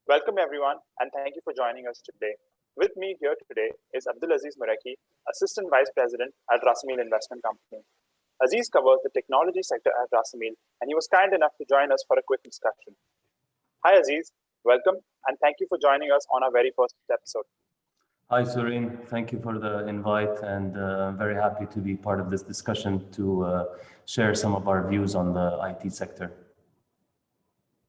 Welcome everyone, and thank you for joining us today. With me here today is Abdulaziz Maraki, Assistant Vice President at Rasameel Investment Company. Aziz covers the technology sector at Rasameel, and he was kind enough to join us for a quick discussion. Hi Aziz, welcome, and thank you for joining us on our very first episode. Hi, Sureen. Thank you for the invite, and I'm very happy to be part of this discussion to share some of our views on the IT sector.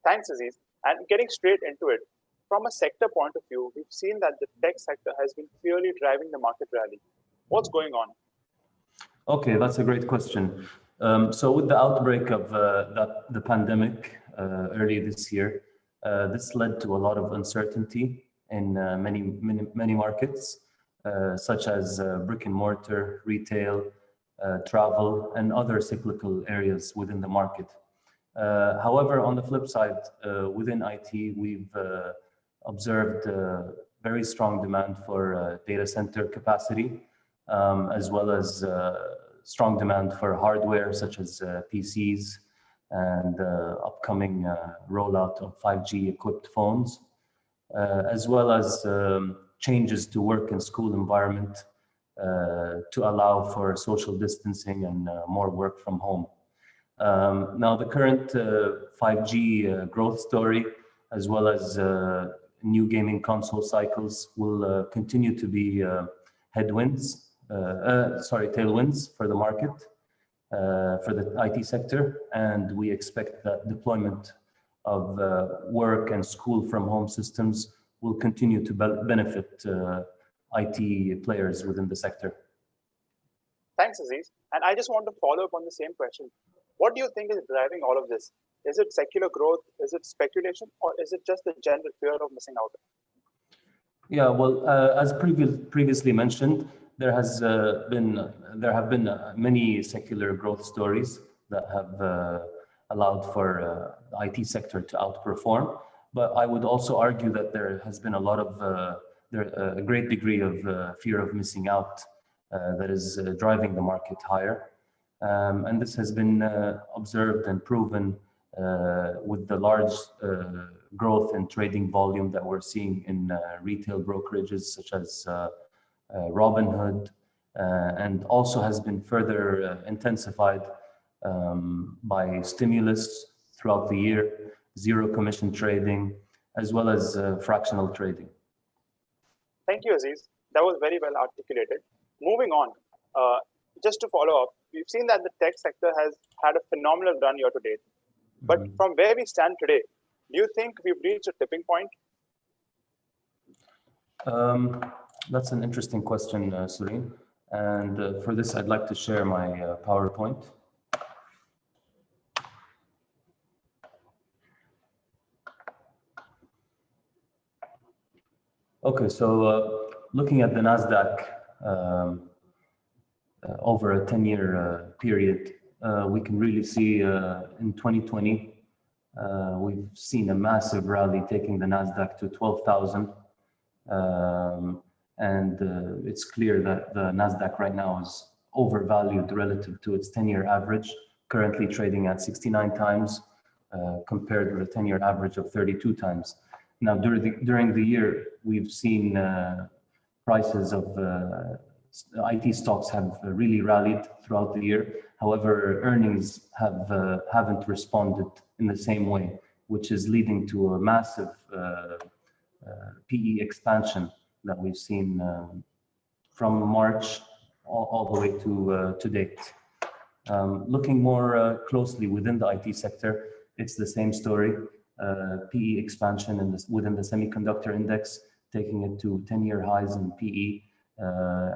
Thanks, Aziz. And getting straight into it, from a sector point of view, we've seen that the tech sector has been clearly driving the market rally. What's going on? Okay, that's a great question. So with the outbreak of the pandemic early this year, this led to a lot of uncertainty in many markets, such as brick and mortar, retail, travel, and other cyclical areas within the market. However, on the flip side, within IT, we've observed very strong demand for data center capacity, as well as strong demand for hardware such as PCs and upcoming rollout of 5G equipped phones, as well as changes to work and school environment to allow for social distancing and more work from home. Now, the current 5G growth story, as well as new gaming console cycles, will continue to be tailwinds for the market, for the IT sector, and we expect that deployment of work and school from home systems will continue to benefit IT players within the sector. Thanks, Aziz. And I just want to follow up on the same question. What do you think is driving all of this? Is it secular growth? Is it speculation? Or is it just the general fear of missing out? Yeah, well, as previously mentioned, there have been many secular growth stories that have allowed for the IT sector to outperform. But I would also argue that there has been a great degree of fear of missing out that is driving the market higher. And this has been observed and proven with the large growth in trading volume that we're seeing in retail brokerages such as Robinhood, and also has been further intensified by stimulus throughout the year, zero commission trading, as well as fractional trading. Thank you, Aziz. That was very well articulated. Moving on, just to follow up, we've seen that the tech sector has had a phenomenal run year to date. But from where we stand today, do you think we've reached a tipping point? That's an interesting question, Sureen. And for this, I'd like to share my PowerPoint. Okay, so looking at the NASDAQ over a 10-year period, we can really see in 2020, we've seen a massive rally taking the NASDAQ to 12,000. And it's clear that the NASDAQ right now is overvalued relative to its 10-year average, currently trading at 69 times compared with a 10-year average of 32 times. Now, during the year, we've seen prices of IT stocks have really rallied throughout the year. However, earnings haven't responded in the same way, which is leading to a massive PE expansion that we've seen from March all the way to date. Looking more closely within the IT sector, it's the same story. PE expansion within the semiconductor index, taking it to 10-year highs in PE,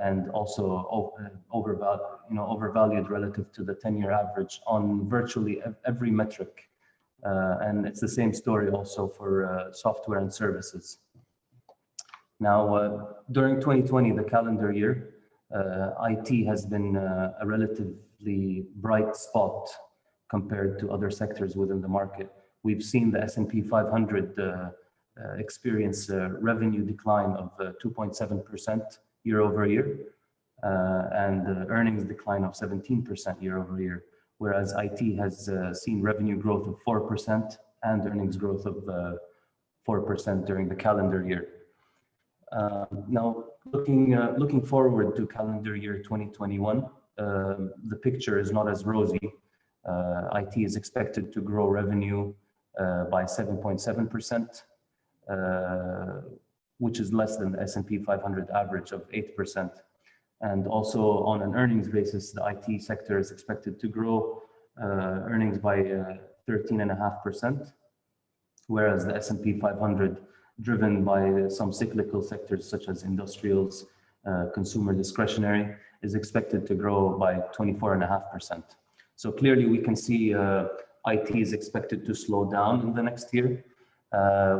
and also overvalued relative to the 10-year average on virtually every metric. And it's the same story also for software and services. Now, during 2020, the calendar year, IT has been a relatively bright spot compared to other sectors within the market. We've seen the S&P 500 experience a revenue decline of 2.7% year over year, and earnings decline of 17% year over year, whereas IT has seen revenue growth of 4% and earnings growth of 4% during the calendar year. Now, looking forward to calendar year 2021, the picture is not as rosy. IT is expected to grow revenue by 7.7%, which is less than the S&P 500 average of 8%. And also on an earnings basis, the IT sector is expected to grow earnings by 13.5%, whereas the S&P 500, driven by some cyclical sectors such as industrials, consumer discretionary, is expected to grow by 24.5%. So clearly we can see IT is expected to slow down in the next year.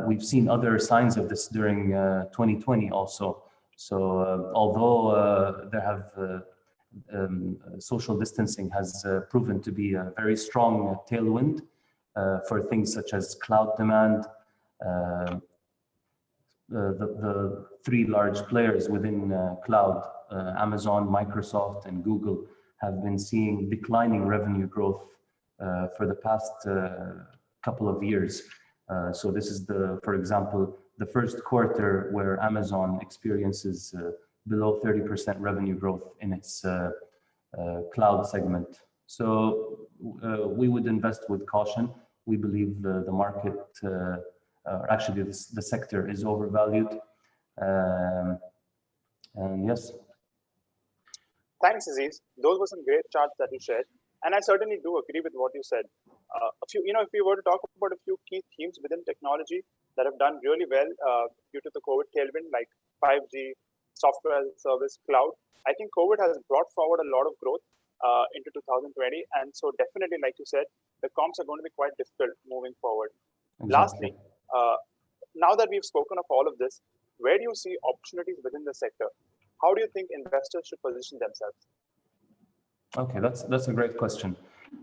We've seen other signs of this during 2020 also. So although social distancing has proven to be a very strong tailwind for things such as cloud demand, the three large players within cloud, Amazon, Microsoft, and Google, have been seeing declining revenue growth for the past couple of years. So this is for example, the first quarter where Amazon experiences below 30% revenue growth in its cloud segment. So we would invest with caution. We believe the market, actually the sector, is overvalued. And yes. Thanks, Aziz. Those were some great charts that you shared, and I certainly do agree with what you said. If we were to talk about a few key themes within technology that have done really well due to the COVID tailwind, like 5G, software as a service, cloud, I think COVID has brought forward a lot of growth into 2020, and so definitely, like you said, the comps are going to be quite difficult moving forward. Exactly. Lastly, now that we've spoken of all of this, where do you see opportunities within the sector? How do you think investors should position themselves? Okay, that's a great question.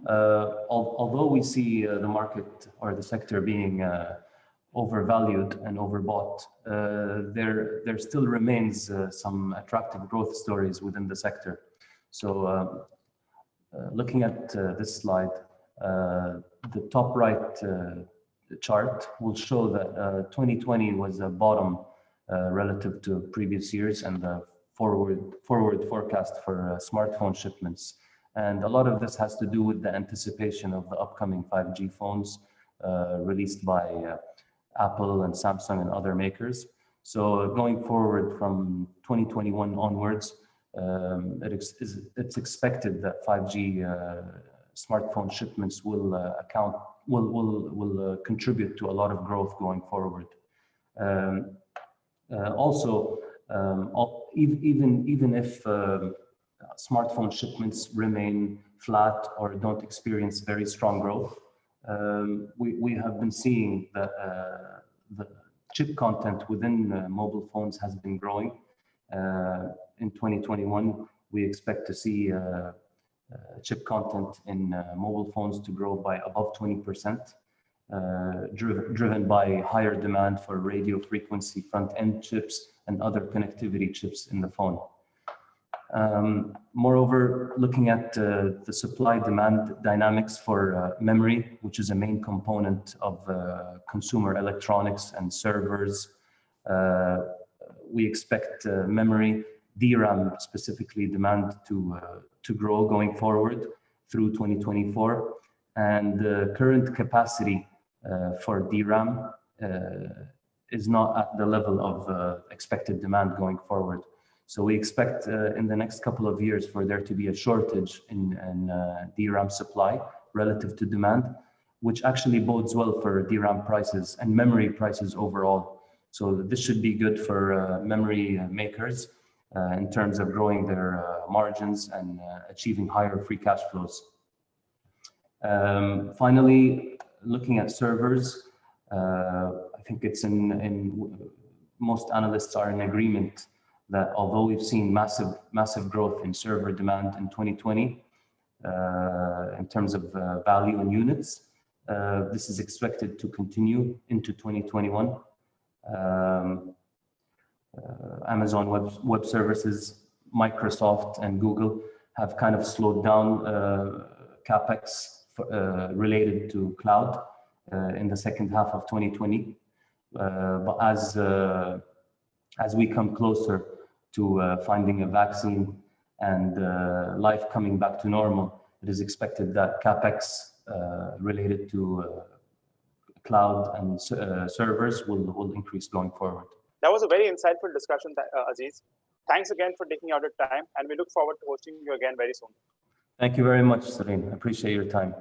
Although we see the market or the sector being overvalued and overbought, there still remains some attractive growth stories within the sector. So looking at this slide, the top right chart will show that 2020 was a bottom relative to previous years and the forward forecast for smartphone shipments. And a lot of this has to do with the anticipation of the upcoming 5G phones released by Apple and Samsung and other makers. So going forward from 2021 onwards, it's expected that 5G smartphone shipments will contribute to a lot of growth going forward. Also, even if smartphone shipments remain flat or don't experience very strong growth, we have been seeing that the chip content within mobile phones has been growing. In 2021, we expect to see chip content in mobile phones to grow by above 20%, driven by higher demand for radio frequency front-end chips and other connectivity chips in the phone. Moreover, looking at the supply-demand dynamics for memory, which is a main component of consumer electronics and servers, we expect memory, DRAM specifically, demand to grow going forward through 2024. And the current capacity for DRAM is not at the level of expected demand going forward. So we expect in the next couple of years for there to be a shortage in DRAM supply relative to demand, which actually bodes well for DRAM prices and memory prices overall. So this should be good for memory makers in terms of growing their margins and achieving higher free cash flows. Finally, looking at servers, I think it's most analysts are in agreement that although we've seen massive growth in server demand in 2020, in terms of value and units, this is expected to continue into 2021. Amazon Web Services, Microsoft, and Google have kind of slowed down CapEx related to cloud in the second half of 2020. But as we come closer to finding a vaccine and life coming back to normal, it is expected that CapEx related to cloud and servers will increase going forward. That was a very insightful discussion, Aziz. Thanks again for taking out your time, and we look forward to hosting you again very soon. Thank you very much, Salim. I appreciate your time.